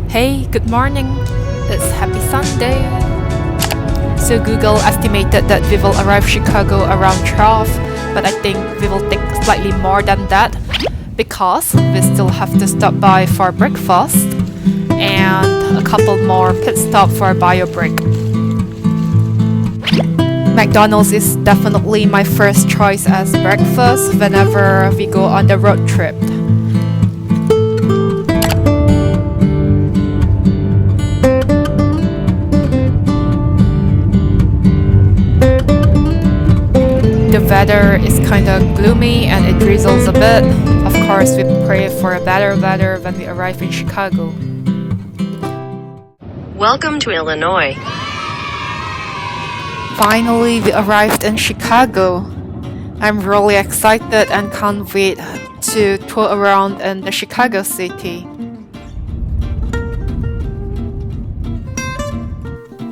Hey, good morning. It's happy Sunday. So Google estimated that we will arrive Chicago around 12, but I think we will take slightly more than that because we still have to stop by for breakfast and a couple more pit stops for bio break. McDonald's is definitely my first choice as breakfast whenever we go on the road trip. The weather is kinda gloomy and it drizzles a bit. Of course, we pray for a better weather when we arrive in Chicago. Welcome to Illinois. Finally, we arrived in Chicago. I'm really excited and can't wait to tour around in the Chicago city.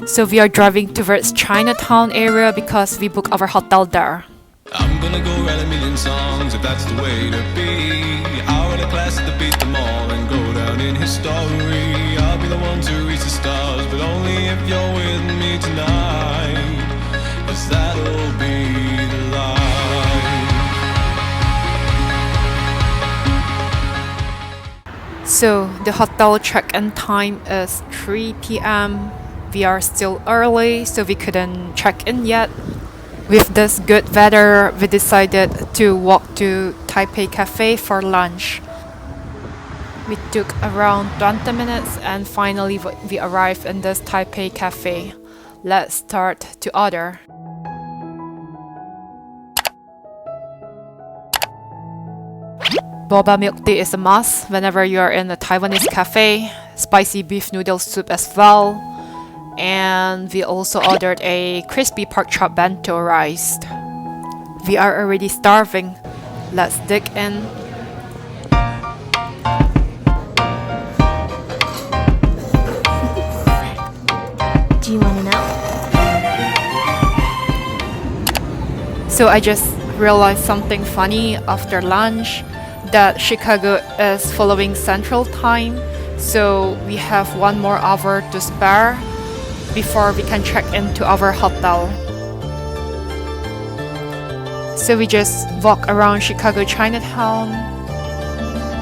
So we are driving towards Chinatown area because we booked our hotel there. I'm gonna go write a million songs if that's the way to be. I'll write a class to beat them all and go down in history. I'll be the one to reach the stars, but only if you're with me tonight, 'cause that'll be the life. So the hotel check-in time is 3 p.m. We are still early, so we couldn't check in yet. With this good weather, we decided to walk to Taipe Cafe for lunch. We took around 20 minutes and finally we arrived in this Taipe Cafe. Let's start to order. Boba milk tea is a must whenever you are in a Taiwanese cafe. Spicy beef noodle soup as well. And we also ordered a crispy pork chop bento rice. We are already starving. Let's dig in. Do you want to know? So I just realized something funny after lunch, that Chicago is following Central Time. So we have 1 more hour to spare before we can check into our hotel. So we just walked around Chicago Chinatown,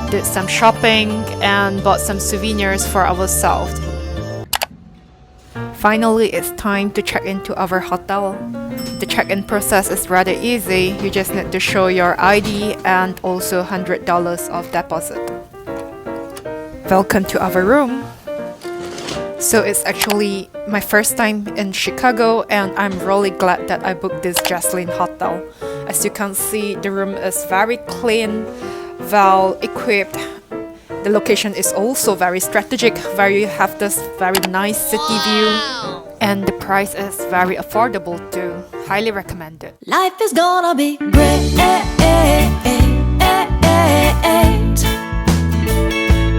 did some shopping and bought some souvenirs for ourselves. Finally, it's time to check into our hotel. The check-in process is rather easy. You just need to show your ID and also $100 of deposit. Welcome to our room. So it's actually my first time in Chicago and I'm really glad that I booked this Jaslin hotel. As you can see, the room is very clean, well equipped. The location is also very strategic, where you have this very nice city view. And the price is very affordable too. Highly recommended. Life is gonna be great.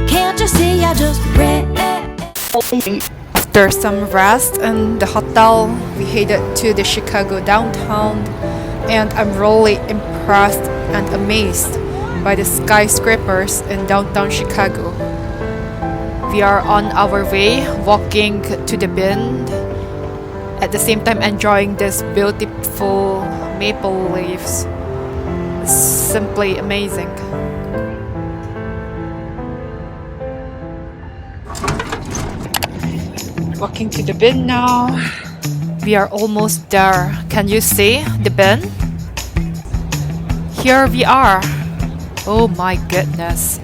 Can't you see I just read? After some rest in the hotel, we headed to the Chicago downtown, and I'm really impressed and amazed by the skyscrapers in downtown Chicago. We are on our way walking to the Bend, at the same time enjoying this beautiful maple leaves. It's simply amazing. Walking to the bin now. We are almost there. Can you see the bin? Here we are. Oh my goodness.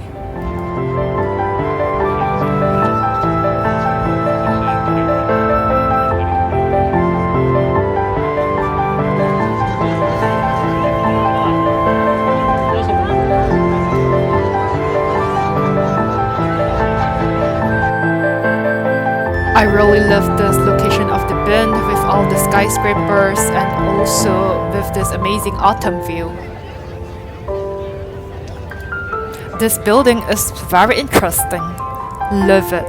I really love this location of the Bend with all the skyscrapers and also with this amazing autumn view. This building is very interesting. Love it.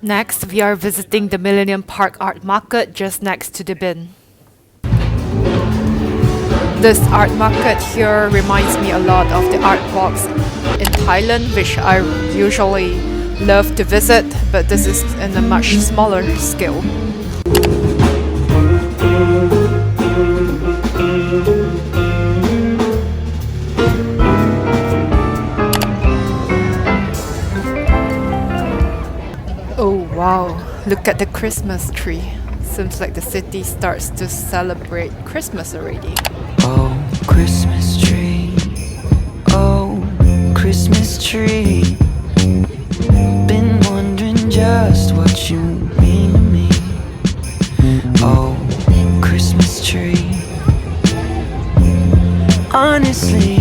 Next, we are visiting the Millenium Park Art Market just next to the bin. This art market here reminds me a lot of the art walks in Thailand, which I usually love to visit, but this is in a much smaller scale. Oh wow, look at the Christmas tree. Seems like the city starts to celebrate Christmas already. Oh, Christmas tree. Oh, Christmas tree. Been wondering just what you mean to me. Oh, Christmas tree. Honestly,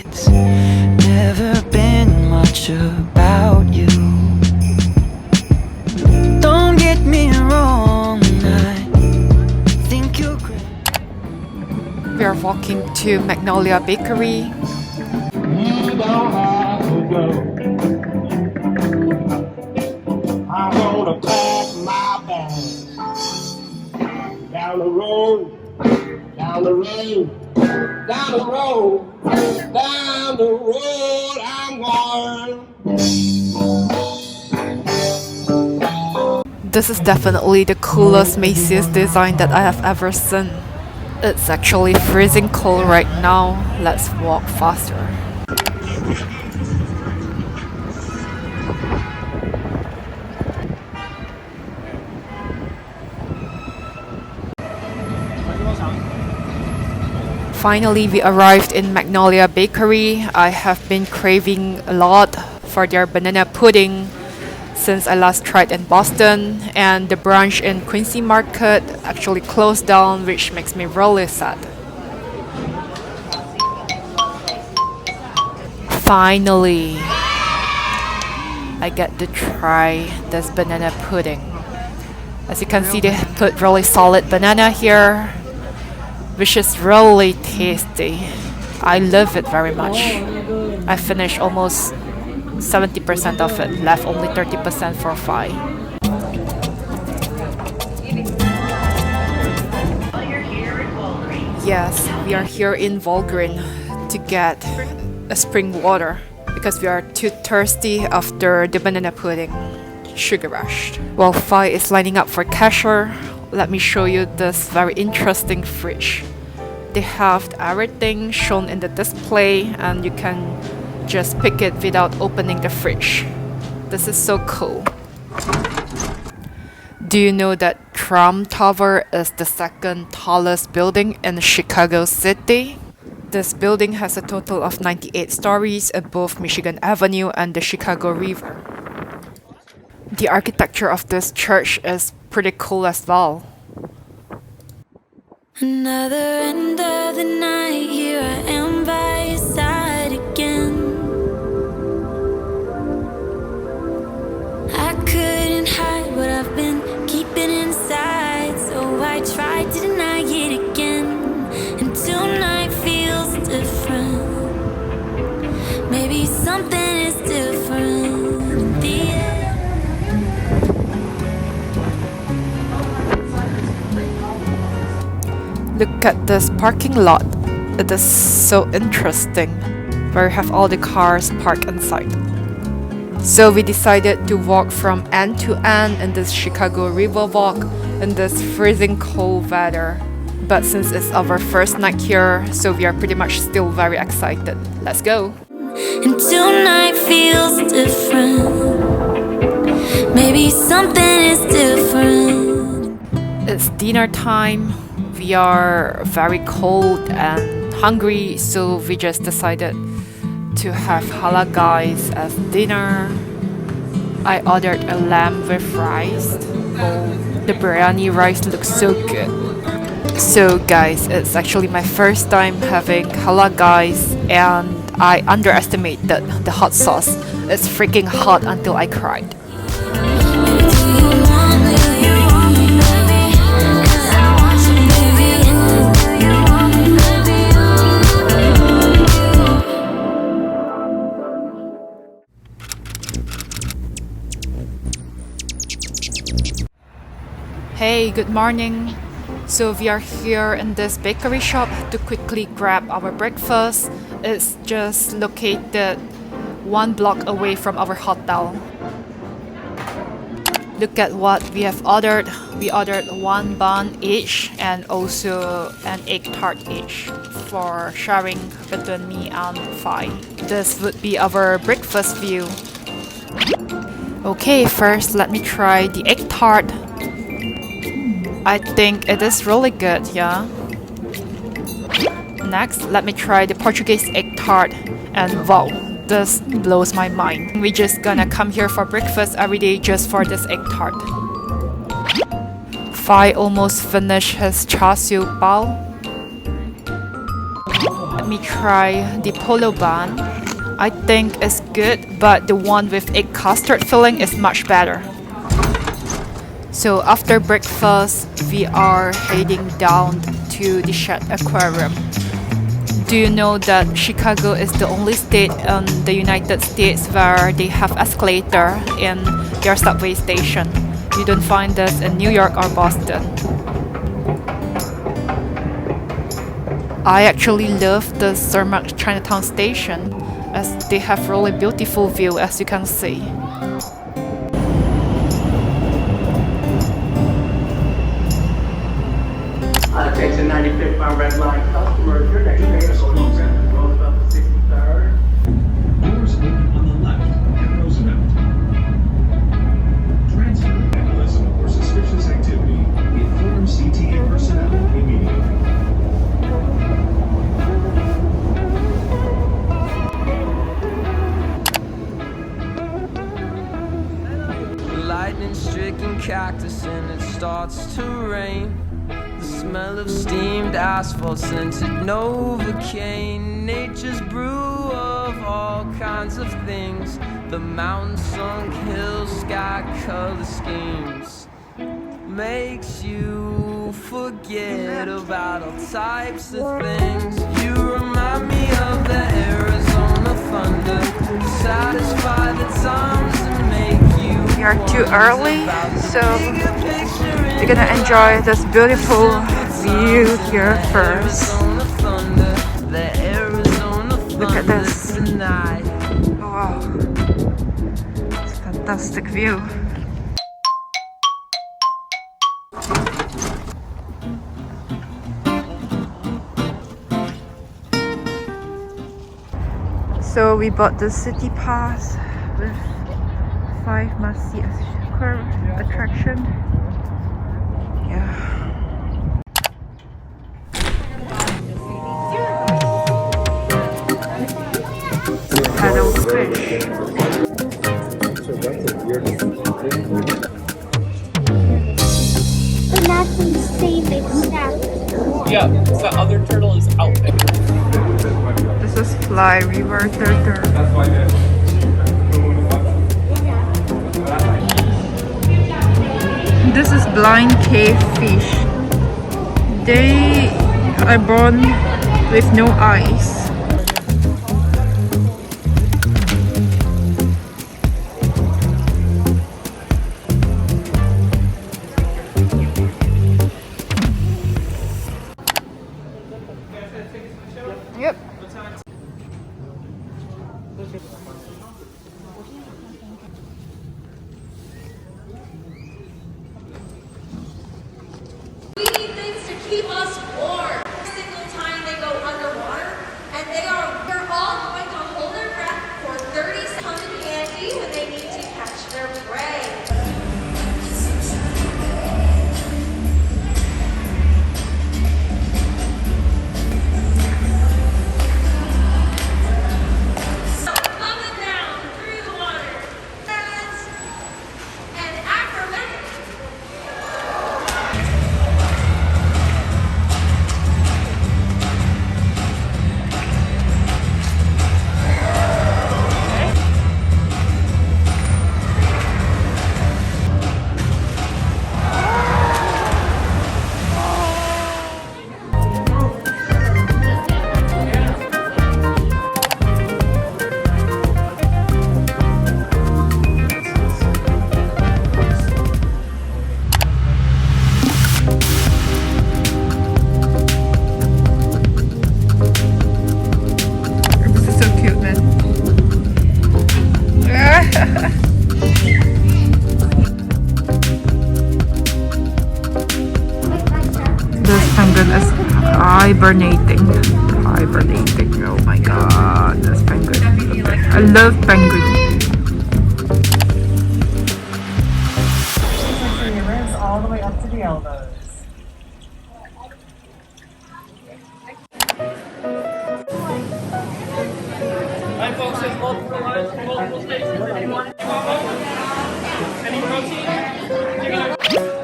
it's never been much about you. Don't get me wrong, I think you're great. We are walking to Magnolia Bakery. You don't have to go. I'm gonna pack my bags down the road, down the road, down the road, down the road I'm going. This is definitely the coolest Macy's design that I have ever seen. It's actually freezing cold right now. Let's walk faster. Finally, we arrived in Magnolia Bakery. I have been craving a lot for their banana pudding since I last tried in Boston, and the branch in Quincy Market actually closed down, which makes me really sad. Finally, I get to try this banana pudding. As you can see, they put really solid banana here, which is really tasty. I love it very much. I finished almost 70% of it, left only 30% for Phi. Yes, we are here in Volgren to get a spring water because we are too thirsty after the banana pudding. Sugar rushed. While Phi is lining up for cashier, let me show you this very interesting fridge. They have everything shown in the display and you can just pick it without opening the fridge. This is so cool. Do you know that Trump Tower is the second tallest building in Chicago City? This building has a total of 98 stories above Michigan Avenue and the Chicago River. The architecture of this church is pretty cool as well. Another end of the night, here I am by your side again. I couldn't hide what I've been keeping inside, so I tried to deny it again. And tonight feels different. Maybe something is different in the air. Look at this parking lot. It is so interesting, where you have all the cars parked inside. So we decided to walk from end to end in this Chicago Riverwalk in this freezing cold weather. But since it's our first night here, so we are pretty much still very excited. Let's go! And tonight feels different. Maybe something is different. It's dinner time. We are very cold and hungry, so we just decided to have Halal Guys as dinner. I ordered a lamb with rice. Oh, the biryani rice looks so good. So guys, it's actually my first time having Halal Guys and I underestimated the hot sauce. It's freaking hot until I cried. Hey, good morning. So we are here in this bakery shop to quickly grab our breakfast. It's just located 1 block away from our hotel. Look at what we have ordered. We ordered 1 bun each and also an egg tart each for sharing between me and Phi. This would be our breakfast view. Okay, first let me try the egg tart. I think it is really good, yeah. Next, let me try the Portuguese egg tart, and wow, this blows my mind. We're just gonna come here for breakfast every day just for this egg tart. Phi almost finished his char siu bao. Let me try the polo bun. I think it's good, but the one with egg custard filling is much better. So after breakfast, we are heading down to the Aquarium. Do you know that Chicago is the only state in the United States where they have escalator in their subway station? You don't find this in New York or Boston. I actually love the Cermak Chinatown station as they have really beautiful view, as you can see. Attention 95th by Red Line customers, your next train is on Roosevelt to 63rd. Doors open on the left at Roosevelt. Transfer vandalism or suspicious activity. Inform CTA personnel immediately. Lightning-stricken cactus and it starts to rain. The smell of steamed asphalt, scented Novocaine. Nature's brew of all kinds of things. The mountain-sunk hills, sky color schemes. Makes you forget about all types of things. You remind me of the Arizona thunder. Satisfy the times and make you. We are too early, so we're gonna enjoy this beautiful view here first. Look at this. Wow, it's a fantastic view. So we bought the city pass with 5 must-see attraction. Yeah. Paddle fish. And that's insane they snapped. Yeah, the other turtle is out there. This is fly river turtle. This is blind cave fish. They are born with no eyes. Yep. We need things to keep us warm. Every single time they go underwater, and they're all going to hold their breath for 30 seconds in handy when they need to catch their prey. Coming down through the water. And acrobatic. penguin is hibernating. Hibernating. Oh my god, this penguin. I love penguins. All the way up to the elbows. Hi folks, there's multiple lines, multiple stations. Anyone? Any protein?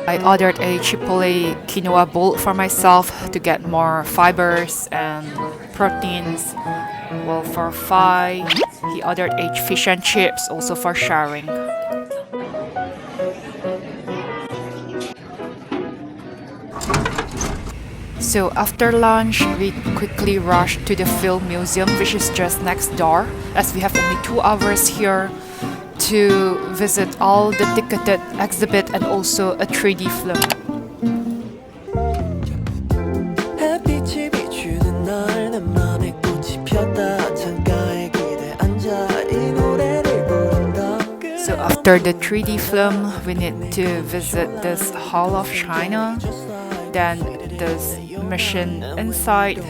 I ordered a Chipotle quinoa bowl for myself to get more fibers and proteins. Well, for Phi, he ordered a fish and chips also for sharing. So after lunch, we quickly rushed to the Film Museum, which is just next door, as we have only 2 hours here to visit all the ticketed exhibit and also a 3D film. So after the 3D film, we need to visit this Hall of China, then this mission inside,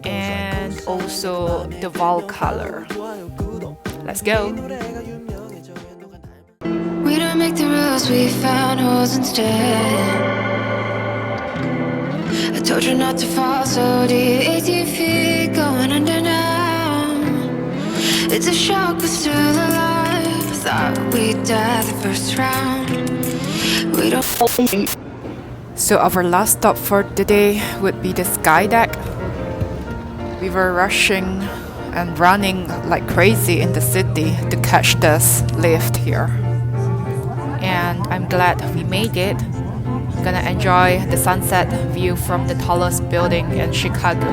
and also the wall color. Let's go! We don't make the rules, we found holes instead. I told you not to fall so deep, 18 feet going under now. It's a shock, we're still alive. Thought we'd die the first round. We don't. So our last stop for the day would be the Skydeck. We were rushing and running like crazy in the city to catch this lift here. And I'm glad we made it. I'm gonna enjoy the sunset view from the tallest building in Chicago.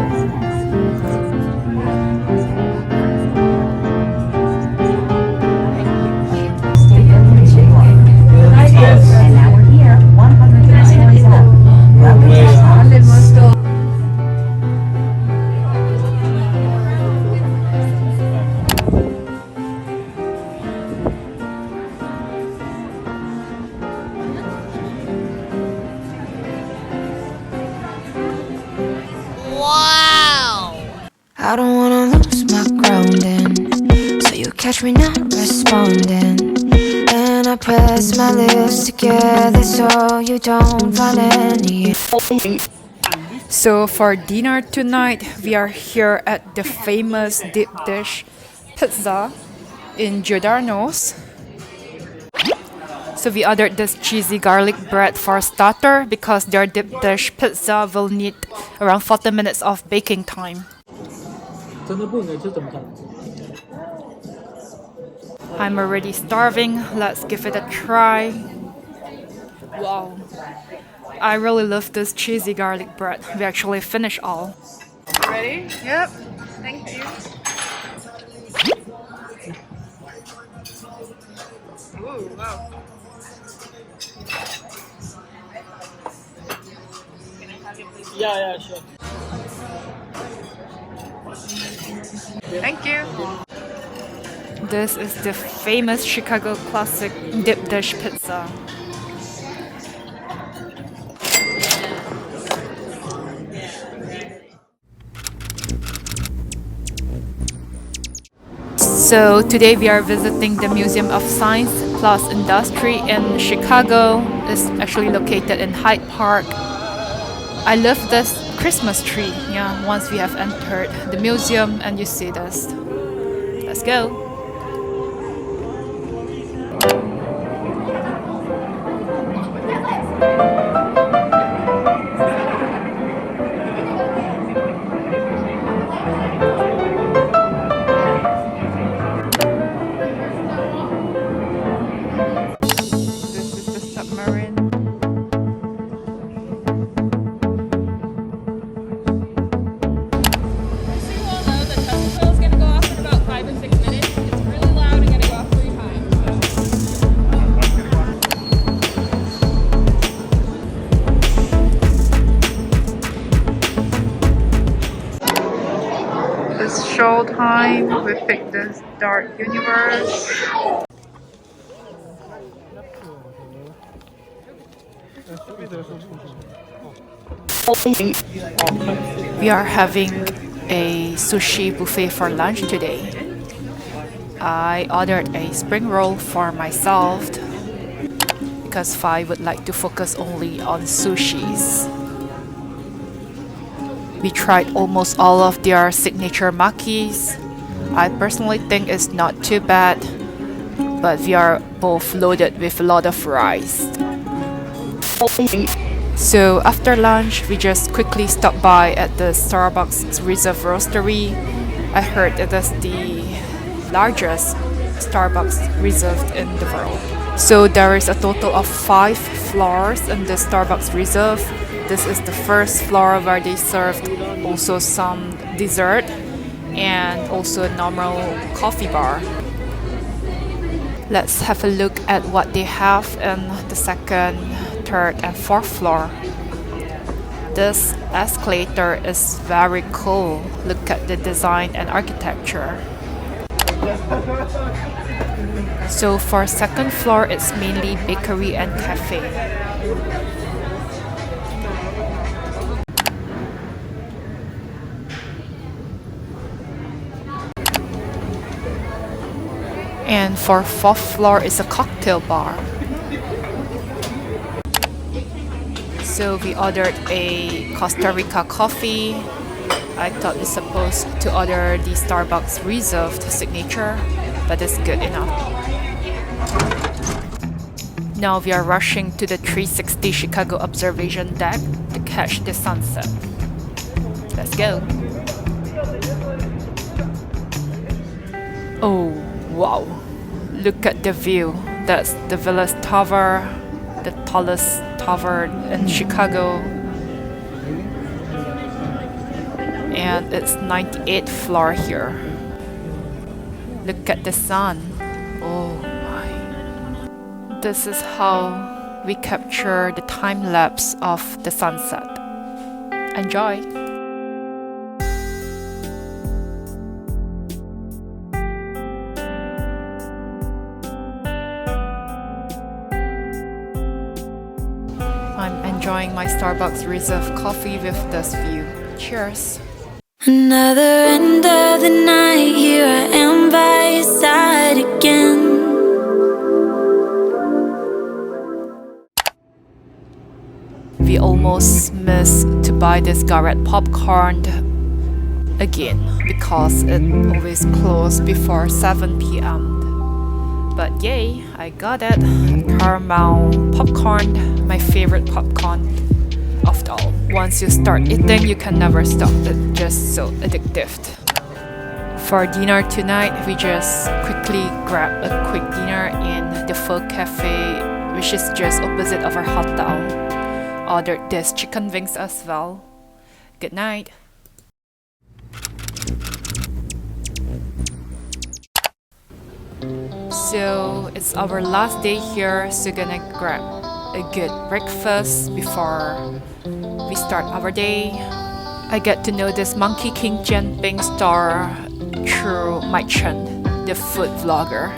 And now we're here, 100 hands up. Welcome to Scotland. I don't wanna lose my grounding, so you catch me not responding. And I press my lips together so you don't find any. So for dinner tonight, we are here at the famous deep dish pizza in Giodarno's. So we ordered this cheesy garlic bread for starter because their deep dish pizza will need around 40 minutes of baking time. I'm already starving. Let's give it a try. Wow. I really love this cheesy garlic bread. We actually finished all. Ready? Yep. Thank you. Ooh, wow. Yeah, sure. Thank you. This is the famous Chicago classic deep dish pizza. So today we are visiting the Museum of Science plus Industry in Chicago. It's actually located in Hyde Park. I love this Christmas tree, once we have entered the museum and you see this. Let's go! This is the submarine. Show time, we picked this dark universe. We are having a sushi buffet for lunch today. I ordered a spring roll for myself because Phi would like to focus only on sushis. We tried almost all of their signature makis. I personally think it's not too bad, but we are both loaded with a lot of rice. So after lunch, we just quickly stopped by at the Starbucks Reserve Roastery. I heard it is the largest Starbucks Reserve in the world. So there is a total of 5 floors in the Starbucks Reserve. This is the first floor where they served also some dessert and also a normal coffee bar. Let's have a look at what they have in the second, third and fourth floor. This escalator is very cool. Look at the design and architecture. So for second floor, it's mainly bakery and cafe. And for fourth floor is a cocktail bar. So we ordered a Costa Rica coffee. I thought it's supposed to order the Starbucks Reserved signature, but it's good enough. Now we are rushing to the 360 Chicago observation deck to catch the sunset. Let's go. Oh, wow. Look at the view. That's the Willis Tower, the tallest tower in Chicago. And it's 98th floor here. Look at the sun. Oh my. This is how we capture the time lapse of the sunset. Enjoy! I'm enjoying my Starbucks Reserve coffee with this view. Cheers! Another end of the night, here I am by your side again. We almost missed to buy this Garret Popcorn again because it always closed before 7 p.m. But yay, I got it. Caramel popcorn, my favorite popcorn of all. Once you start eating, you can never stop. It's just so addictive. For dinner tonight, we just quickly grab a quick dinner in the Pho Cafe, which is just opposite of our hotel. Ordered this chicken wings as well. Good night. So it's our last day here, so gonna grab a good breakfast before we start our day. I get to know this Monkey King Jianbing store through my Chen, the food vlogger.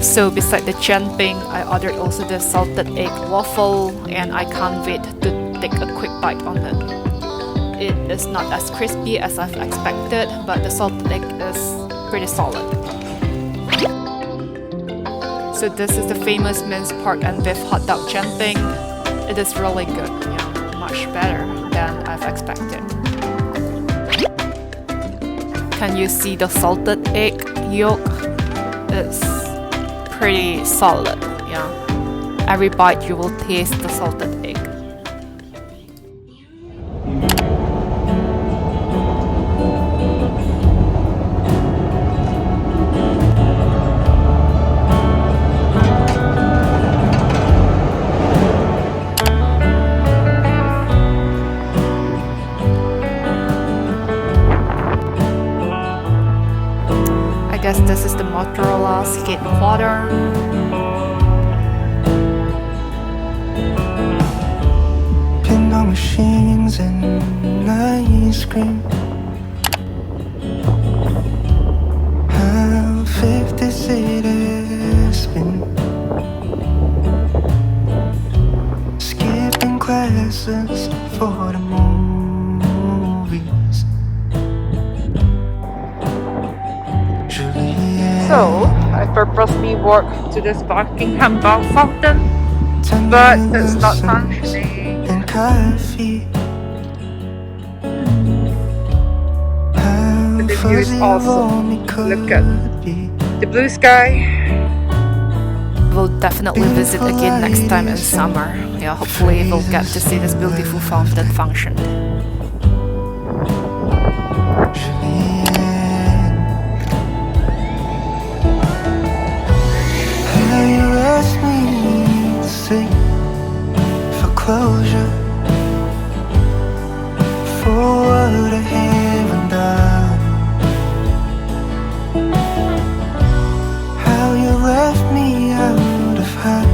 So beside the Jianbing, I ordered also the salted egg waffle, and I can't wait to take a quick bite on it. It is not as crispy as I've expected, but the salted egg is pretty solid. So this is the famous minced pork and beef hot dog Jianbing. It is really good, yeah, much better than I've expected. Can you see the salted egg yolk? It's pretty solid, yeah. Every bite you will taste the salted egg. I guess this is the mozzarella, skate quarter. Pinball machines and ice cream. How 50 cities spin. Skipping classes for the movies. So, I purposely walked to this Buckingham fountain, but it's not functioning. And coffee. But the view is awesome. Look at the blue sky. We'll definitely visit again next time in summer. Yeah, hopefully we'll get to see this beautiful fountain function. You asked me to seek foreclosure for what I haven't done. How you left me out of hot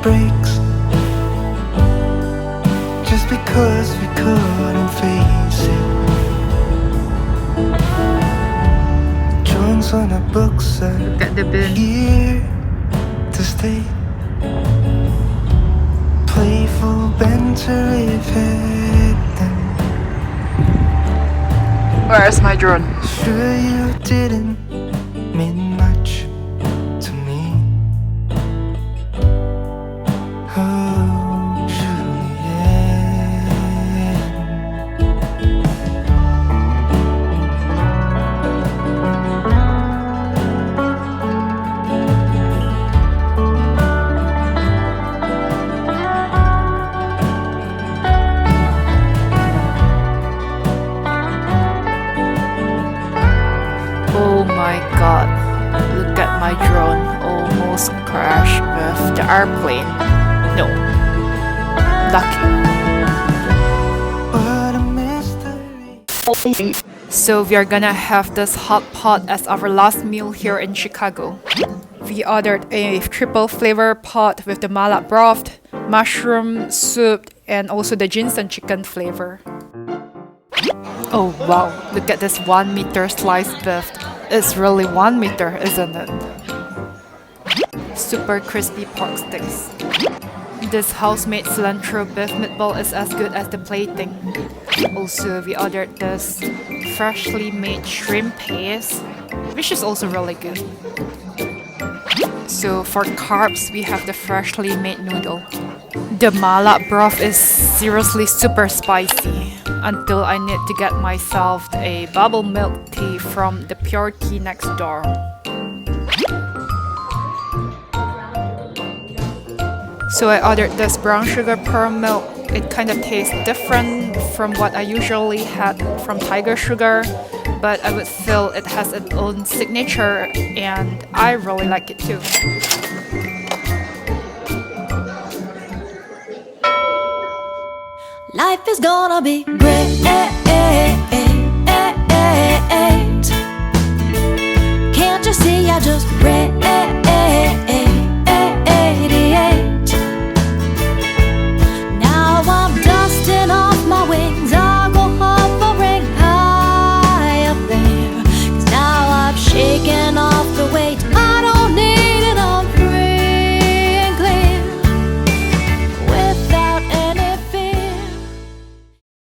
breaks just because we couldn't face it. Joints on the books are here to stay. Playful banter if had them. Where's my drone? Sure you didn't mean much to me. Oh, Oh my god, look at my drone almost crashed with the airplane. No, lucky. So we are gonna have this hot pot as our last meal here in Chicago. We ordered a triple flavor pot with the mala broth, mushroom soup, and also the ginseng chicken flavor. Oh wow, look at this 1 meter sliced beef. It's really 1 meter, isn't it? Super crispy pork sticks. This house-made cilantro beef meatball is as good as the plating. Also, we ordered this freshly made shrimp paste, which is also really good. So for carbs, we have the freshly made noodle. The mala broth is seriously super spicy until I need to get myself a bubble milk tea from the Pure Tea next door. So I ordered this brown sugar pearl milk. It kind of tastes different from what I usually had from Tiger Sugar, but I would feel it has its own signature and I really like it too. Life is gonna be great.